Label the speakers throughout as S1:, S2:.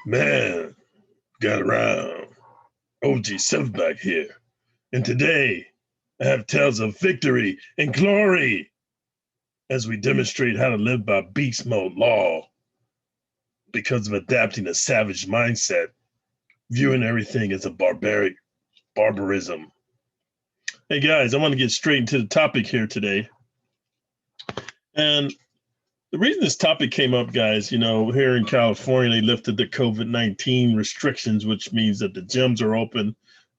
S1: Man, got around. OG Silverback here. And today, I have tales of victory and glory as we demonstrate how to live by beast mode law because of adapting a savage mindset, viewing everything as a barbaric barbarism. Hey guys, I want to get straight into the topic here today. And the reason this topic came up, guys, here in California, they lifted the COVID-19 restrictions, which means that the gyms are open,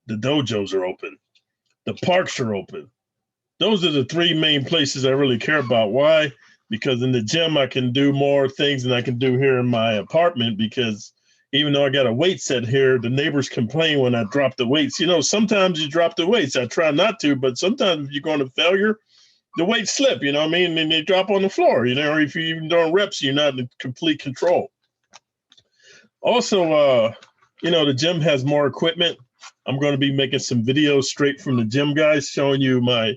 S1: the dojos are open, the parks are open. Those are the three main places I really care about. Why? Because in the gym, I can do more things than I can do here in my apartment, because even though I got a weight set here, the neighbors complain when I drop the weights. Sometimes you drop the weights. I try not to, but sometimes if you're going to failure, the weights slip, you know what I mean? And they drop on the floor, or if you're even doing reps, you're not in complete control. Also, the gym has more equipment. I'm going to be making some videos straight from the gym, guys, showing you my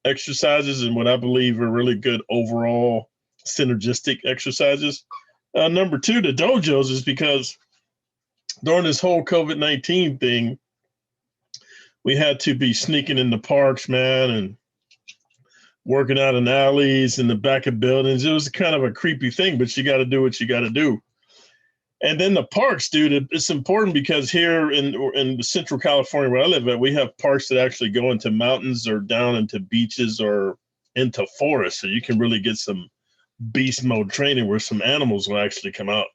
S1: exercises and what I believe are really good overall synergistic exercises. Number two, the dojos, is because during this whole COVID-19 thing, we had to be sneaking in the parks, man, and working out in alleys in the back of buildings. It was kind of a creepy thing, but you got to do what you got to do. And then the parks, dude, it's important because here in Central California, where I live at, we have parks that actually go into mountains or down into beaches or into forests. So you can really get some beast mode training where some animals will actually come out.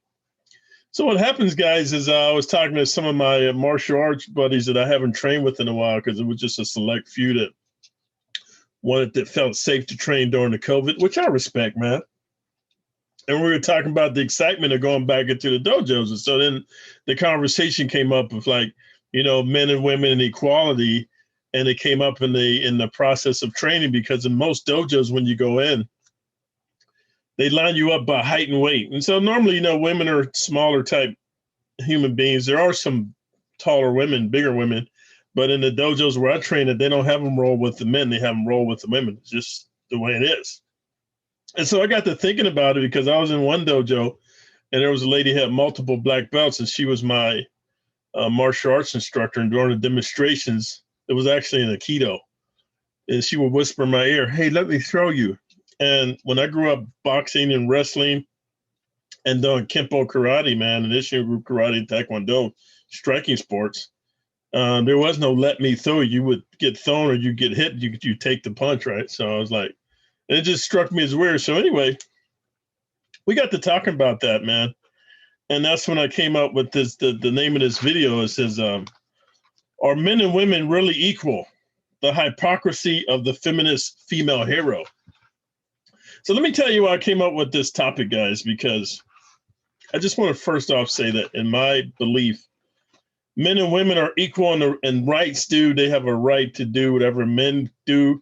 S1: So what happens, guys, is I was talking to some of my martial arts buddies that I haven't trained with in a while, because it was just a select few that felt safe to train during the COVID, which I respect, man. And we were talking about the excitement of going back into the dojos. And so then the conversation came up of men and women and equality. And it came up in the process of training, because in most dojos, when you go in, they line you up by height and weight. And so normally, women are smaller type human beings. There are some taller women, bigger women, but in the dojos where I train they don't have them roll with the men. They have them roll with the women. It's just the way it is. And so I got to thinking about it, because I was in one dojo and there was a lady who had multiple black belts, and she was my martial arts instructor. And during the demonstrations, it was actually in Aikido. And she would whisper in my ear, "Hey, let me throw you." And when I grew up boxing and wrestling and doing Kempo karate, man, and Ishin group karate, Taekwondo, striking sports, there was no let me throw you. You would get thrown or you get hit, you take the punch, right? So I was like, it just struck me as weird. So anyway, we got to talking about that, man. And that's when I came up with this, the name of this video. It says, are men and women really equal? The hypocrisy of the feminist female hero. So let me tell you why I came up with this topic, guys, because I just want to first off say that in my belief, men and women are equal in rights, dude. They have a right to do whatever men do.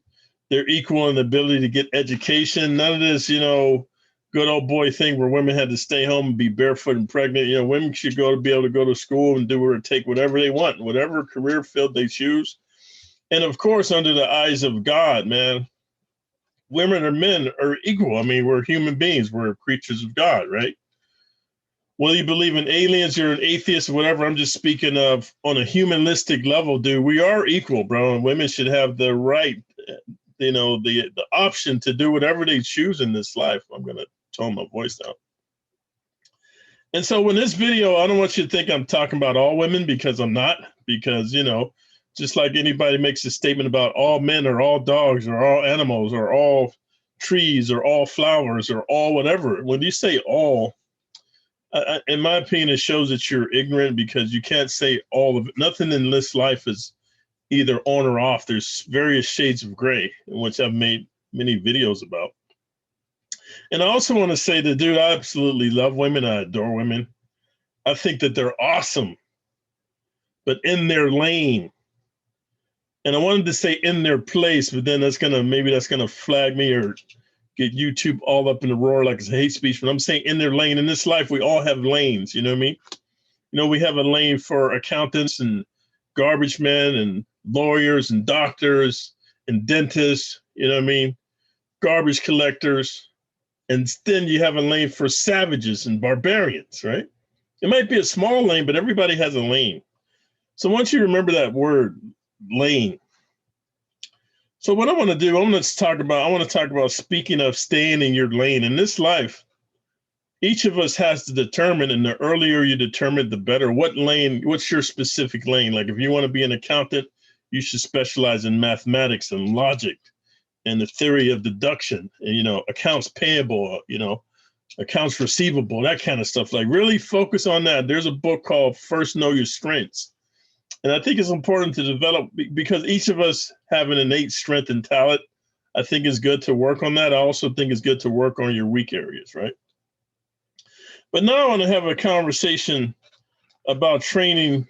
S1: They're equal in the ability to get education. None of this, good old boy thing where women had to stay home and be barefoot and pregnant. Women should be able to go to school and do or take whatever they want, whatever career field they choose. And of course, under the eyes of God, man, women and men are equal. I mean, we're human beings. We're creatures of God, right? Whether you believe in aliens, you're an atheist, or whatever, I'm just speaking of on a humanistic level, dude. We are equal, bro. And women should have the right, the option to do whatever they choose in this life. I'm going to tone my voice down. And so in this video, I don't want you to think I'm talking about all women, because I'm not. Because, just like anybody makes a statement about all men or all dogs or all animals or all trees or all flowers or all whatever, when you say all, in my opinion, it shows that you're ignorant, because you can't say all of it. Nothing in this life is either on or off. There's various shades of gray, which I've made many videos about. And I also want to say that, dude, I absolutely love women. I adore women. I think that they're awesome, but in their lane. And I wanted to say in their place, but then maybe that's gonna flag me or get YouTube all up in the roar like it's hate speech. But I'm saying in their lane. In this life, we all have lanes. You know what I mean? We have a lane for accountants and garbage men and lawyers and doctors and dentists. You know what I mean? Garbage collectors. And then you have a lane for savages and barbarians, right? It might be a small lane, but everybody has a lane. So once you remember that word, lane. So what I want to do, I want to talk about speaking of staying in your lane. In this life, each of us has to determine, and the earlier you determine, the better. What's your specific lane? Like if you want to be an accountant, you should specialize in mathematics and logic and the theory of deduction and, accounts payable, accounts receivable, that kind of stuff. Like really focus on that. There's a book called First Know Your Strengths. And I think it's important to develop because each of us have an innate strength and talent. I think it's good to work on that. I also think it's good to work on your weak areas, right? But now I want to have a conversation about training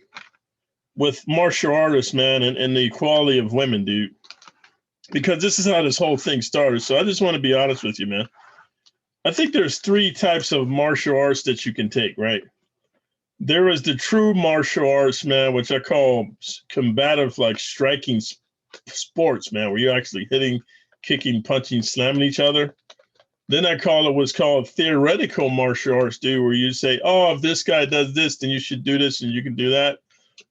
S1: with martial artists, man, and the equality of women, dude. Because this is how this whole thing started. So I just want to be honest with you, man. I think there's 3 types of martial arts that you can take, right? There is the true martial arts, man, which I call combative, like striking sports, man, where you're actually hitting, kicking, punching, slamming each other. Then I call it what's called theoretical martial arts, dude, where you say, oh, if this guy does this, then you should do this and you can do that.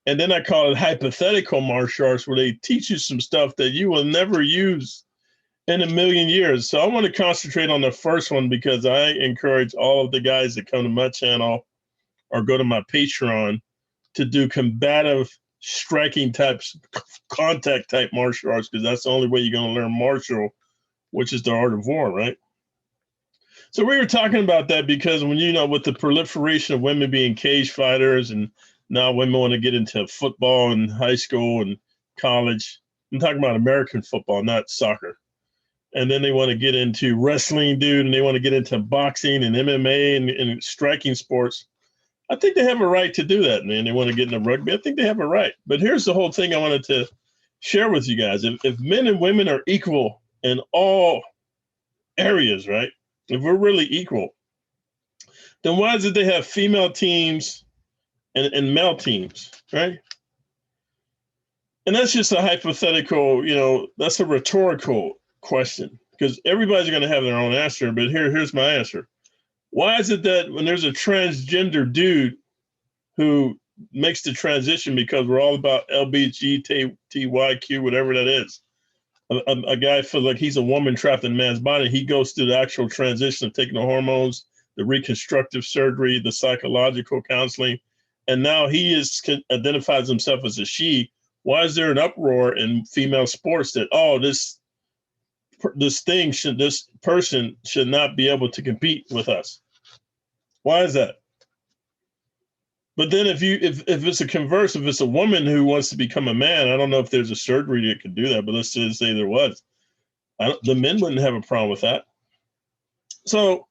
S1: And then I call it hypothetical martial arts, where they teach you some stuff that you will never use in a million years. So I want to concentrate on the first one because I encourage all of the guys that come to my channel or go to my Patreon to do combative striking types, contact type martial arts, because that's the only way you're going to learn martial, which is the art of war, right? So we were talking about that because when, with the proliferation of women being cage fighters and now women want to get into football in high school and college, I'm talking about American football, not soccer. And then they want to get into wrestling, dude, and they want to get into boxing and MMA and striking sports. I think they have a right to do that, man. They want to get into rugby. I think they have a right. But here's the whole thing I wanted to share with you guys. If men and women are equal in all areas, right? If we're really equal, then why is it they have female teams and male teams, right? And that's just a hypothetical, that's a rhetorical question because everybody's going to have their own answer. But here's my answer. Why is it that when there's a transgender dude who makes the transition, because we're all about LGBTQ, whatever that is, a guy feels like he's a woman trapped in a man's body, he goes through the actual transition of taking the hormones, the reconstructive surgery, the psychological counseling, and now he identifies himself as a she. Why is there an uproar in female sports that, oh, this person should not be able to compete with us? Why is that? But then if it's a converse, if it's a woman who wants to become a man, I don't know if there's a surgery that could do that, but let's just say there was. The men wouldn't have a problem with that. So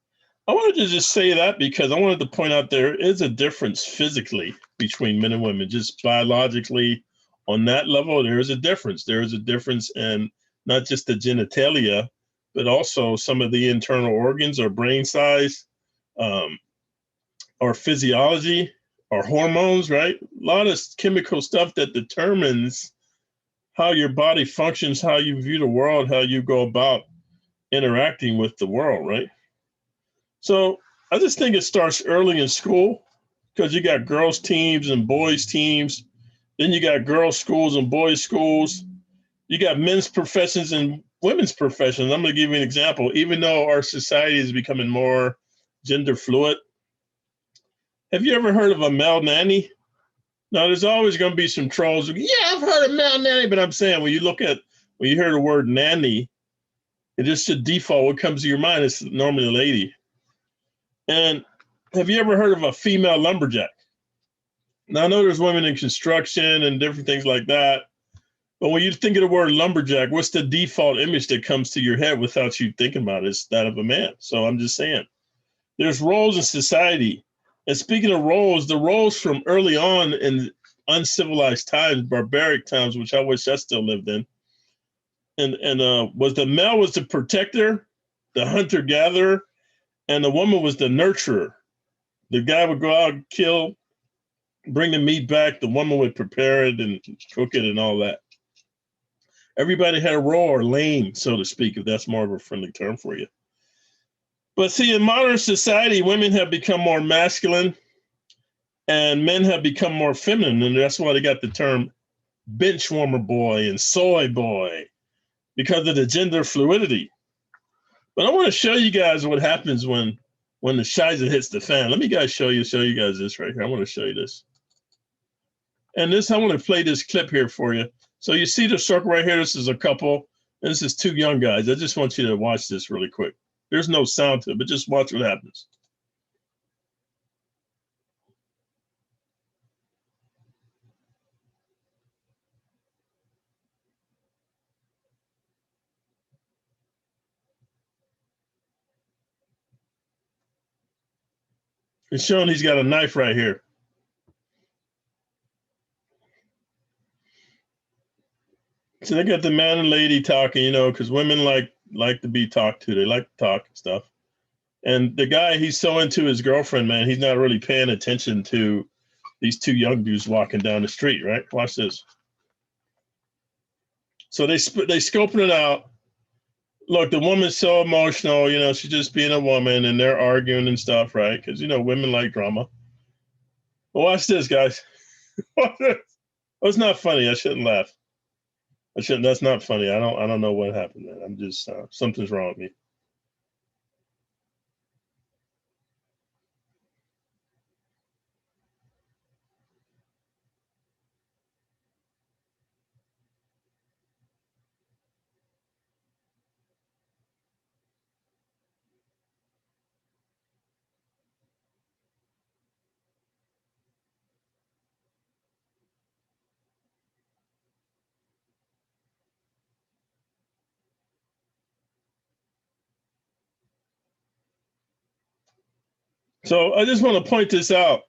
S1: I wanted to just say that because I wanted to point out there is a difference physically between men and women, just biologically on that level. There is a difference. There is a difference in not just the genitalia, but also some of the internal organs or brain size, or physiology, or hormones, right? A lot of chemical stuff that determines how your body functions, how you view the world, how you go about interacting with the world, right? So I just think it starts early in school because you got girls' teams and boys' teams. Then you got girls' schools and boys' schools. You got men's professions and women's professions. I'm going to give you an example. Even though our society is becoming more gender fluid, have you ever heard of a male nanny? Now, there's always going to be some trolls. Yeah, I've heard of male nanny, but I'm saying when you hear the word nanny, it just a default. What comes to your mind is normally a lady. And have you ever heard of a female lumberjack? Now, I know there's women in construction and different things like that, but when you think of the word lumberjack, what's the default image that comes to your head without you thinking about it? It's that of a man. So I'm just saying, there's roles in society. And speaking of roles, the roles from early on in uncivilized times, barbaric times, which I wish I still lived in, and was the male was the protector, the hunter-gatherer, and the woman was the nurturer. The guy would go out and kill, bring the meat back. The woman would prepare it and cook it and all that. Everybody had a role or lane, so to speak, if that's more of a friendly term for you. But see, in modern society, women have become more masculine And men have become more feminine, and that's why they got the term bench warmer boy and soy boy, because of the gender fluidity. But I want to show you guys what happens when the shiza hits the fan. Let me show you guys this right here. I want to show you this. And this, I want to play this clip here for you. So you see the circle right here. This is a couple. And this is two young guys. I just want you to watch this really quick. There's no sound to it, but just watch what happens. It's showing he's got a knife right here. So they got the man and lady talking, you know, because women like to be talked to. They like to talk and stuff. And the guy, he's so into his girlfriend, man, he's not really paying attention to these two young dudes walking down the street, right? Watch this. So they scoping it out. Look, the woman's so emotional, you know, she's just being a woman, and they're arguing and stuff, right? Because, you know, women like drama. But watch this, guys. Watch this. Oh, it's not funny. I shouldn't laugh. I shouldn't. That's not funny. I don't know what happened, man. I'm just something's wrong with me. So I just want to point this out.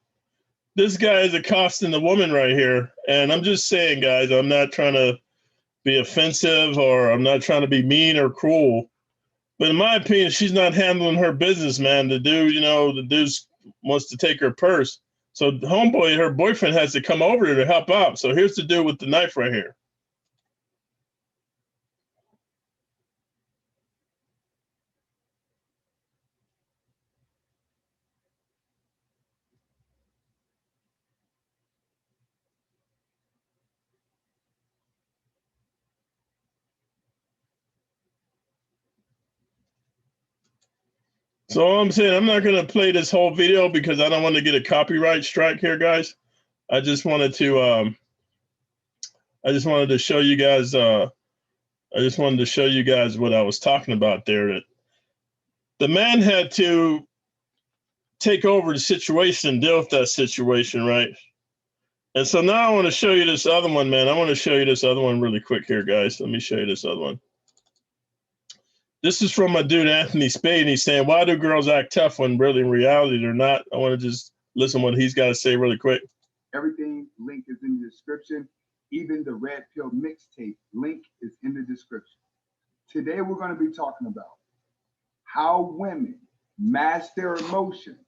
S1: This guy is accosting the woman right here. And I'm just saying, guys, I'm not trying to be offensive, or I'm not trying to be mean or cruel. But in my opinion, she's not handling her business, man. The dude, you know, the dude wants to take her purse. So the homeboy, her boyfriend, has to come over to help out. So here's the dude with the knife right here. So all I'm saying, I'm not going to play this whole video because I don't want to get a copyright strike here, guys. I just wanted to show you guys what I was talking about there. That the man had to take over the situation and deal with that situation, right? And so now I want to show you this other one, man. I want to show you this other one really quick here, guys. Let me show you this other one. This is from my dude, Anthony Spade, and he's saying, why do girls act tough when really in reality they're not? I want to just listen to what he's got to say really quick.
S2: Everything link is in the description. Even the Red Pill mixtape link is in the description. Today we're going to be talking about how women mask their emotions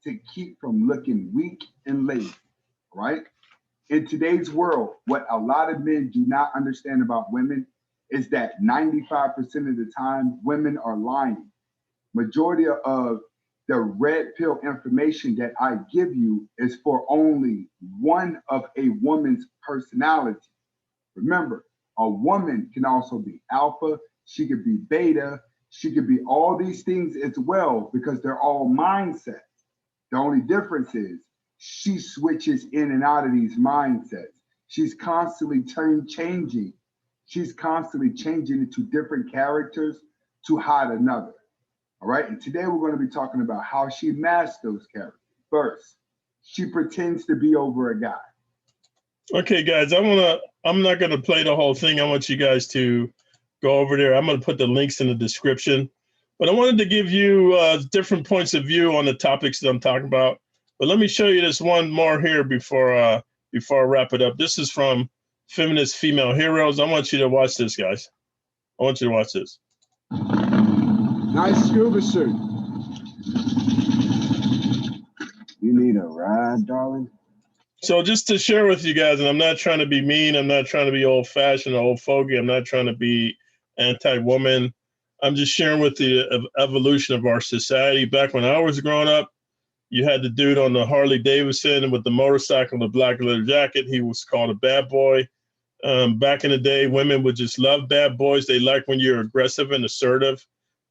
S2: to keep from looking weak and lazy, right? In today's world, what a lot of men do not understand about women is that 95% of the time women are lying. Majority of the red pill information that I give you is for only one of a woman's personality. Remember, a woman can also be alpha, she could be beta, she could be all these things as well, because they're all mindsets. The only difference is she switches in and out of these mindsets. She's constantly changing. She's constantly changing into different characters to hide another. All right. And today we're going to be talking about how she masks those characters. First, she pretends to be over a guy.
S1: Okay, guys, I'm not gonna play the whole thing. I want you guys to go over there. I'm gonna put the links in the description. But I wanted to give you different points of view on the topics that I'm talking about. But let me show you this one more here before I wrap it up. This is from Feminist Female Heroes. I want you to watch this, guys. I want you to watch this.
S3: Nice scuba suit. You need a ride, darling?
S1: So just to share with you guys, and I'm not trying to be mean, I'm not trying to be old-fashioned or old fogey, I'm not trying to be anti-woman. I'm just sharing with the evolution of our society. Back when I was growing up, You had the dude on the Harley Davidson with the motorcycle, the black leather jacket. He was called a bad boy. Back in the day, women would just love bad boys. They like when you're aggressive and assertive,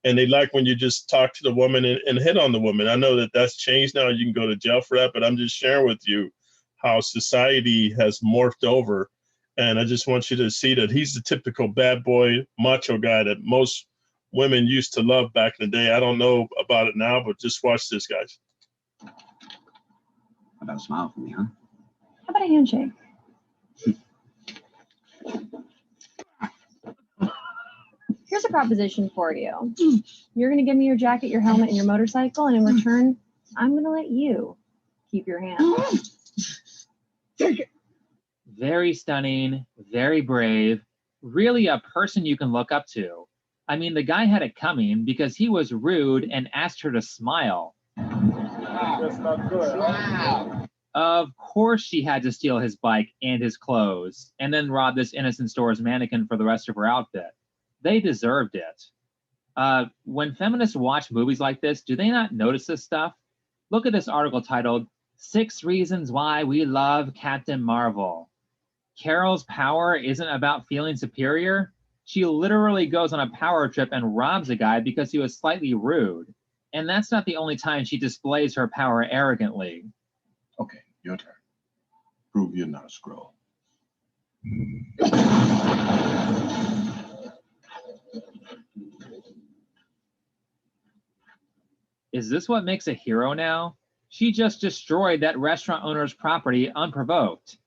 S1: and they like when you just talk to the woman and hit on the woman. I know that that's changed now. You can go to jail for that, but I'm just sharing with you how society has morphed over. And I just want you to see that he's the typical bad boy, macho guy that most women used to love back in the day. I don't know about it now, but just watch this, guys.
S3: How about a smile for me, huh?
S4: How about a handshake? Here's a proposition for you. You're going to give me your jacket, your helmet, and your motorcycle, and in return, I'm going to let you keep your hand.
S3: Take it.
S5: Very stunning, very brave, really a person you can look up to. I mean, the guy had it coming because he was rude and asked her to smile.
S2: That's not good.
S3: Wow.
S5: Of course she had to steal his bike and his clothes and then rob this innocent store's mannequin for the rest of her outfit. They deserved it. When feminists watch movies like this, do they not notice this stuff? Look at this article titled, 6 Reasons Why We Love Captain Marvel. Carol's power isn't about feeling superior. She literally goes on a power trip and robs a guy because he was slightly rude. And that's not the only time she displays her power arrogantly.
S6: Okay, your turn. Prove you're not a scroll.
S5: Is this what makes a hero now? She just destroyed that restaurant owner's property unprovoked.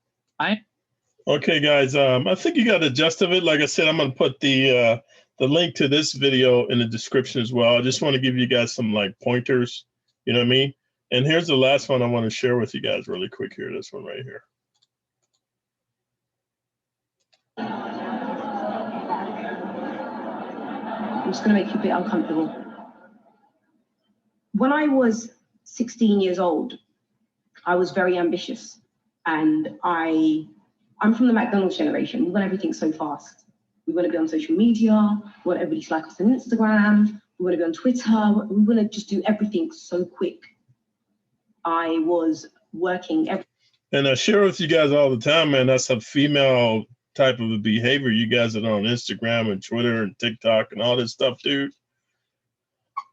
S1: Okay, guys, I think you got the gist of it. Like I said, I'm going to put the link to this video in the description as well. I just want to give you guys some like pointers, you know what I mean? And here's the last one I want to share with you guys really quick here. This one right here.
S7: I'm just going to make you a bit uncomfortable. When I was 16 years old, I was very ambitious, and I'm from the McDonald's generation. We want everything so fast. We want to be on social media. We want everybody to like us on Instagram. We want to be on Twitter. We want to just do everything so quick. I was working
S1: and I share with you guys all the time, man, that's a female type of a behavior. You guys that are on Instagram and Twitter and TikTok and all this stuff, dude.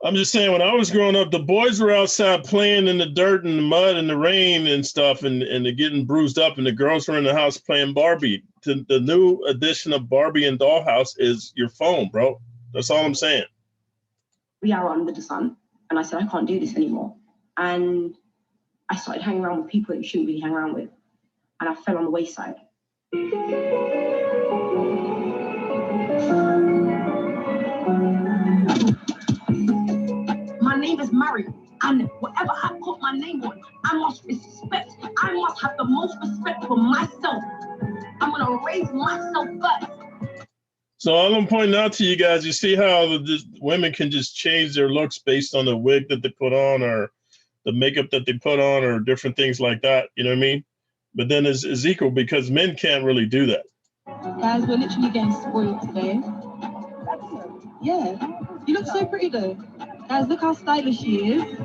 S1: I'm just saying, when I was growing up, the boys were outside playing in the dirt and the mud and the rain and stuff, and they're getting bruised up, and the girls were in the house playing Barbie. The new edition of Barbie and Dollhouse is your phone, bro. That's all I'm saying.
S7: 3 hours under the sun, and I said, I can't do this anymore. And I started hanging around with people that you shouldn't really hang around with, and I fell on the wayside. My name is Mario, and whatever I put my name on, I must respect. I must have the most respect for myself. I'm gonna raise myself first.
S1: So all I'm pointing out to you guys, you see how the women can just change their looks based on the wig that they put on or the makeup that they put on or different things like that, you know what I mean? But then it's equal because men can't really do that.
S8: Guys, we're literally getting spoiled today. Yeah, you look so pretty though. Guys, look how stylish she is.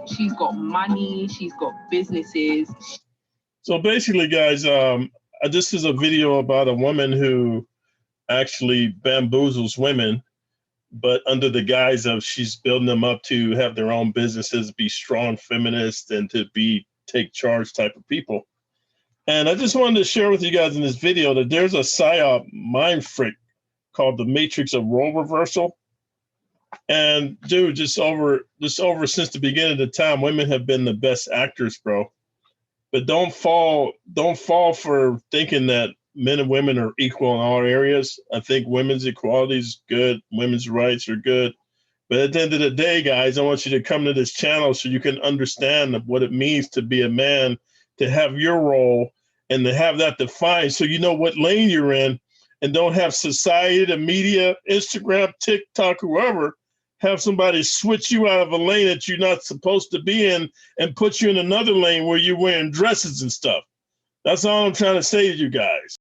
S8: She's got money, she's got businesses.
S1: So basically, guys, this is a video about a woman who actually bamboozles women, but under the guise of she's building them up to have their own businesses, be strong feminists, and to be take charge type of people. And I just wanted to share with you guys in this video that there's a psyop mind freak called the Matrix of Role Reversal. And dude, just over since the beginning of the time, women have been the best actors, bro. But don't fall for thinking that men and women are equal in all areas. I think women's equality is good. Women's rights are good. But at the end of the day, guys, I want you to come to this channel so you can understand what it means to be a man, to have your role and to have that defined so you know what lane you're in, and don't have society, the media, Instagram, TikTok, whoever, have somebody switch you out of a lane that you're not supposed to be in and put you in another lane where you're wearing dresses and stuff. That's all I'm trying to say to you guys.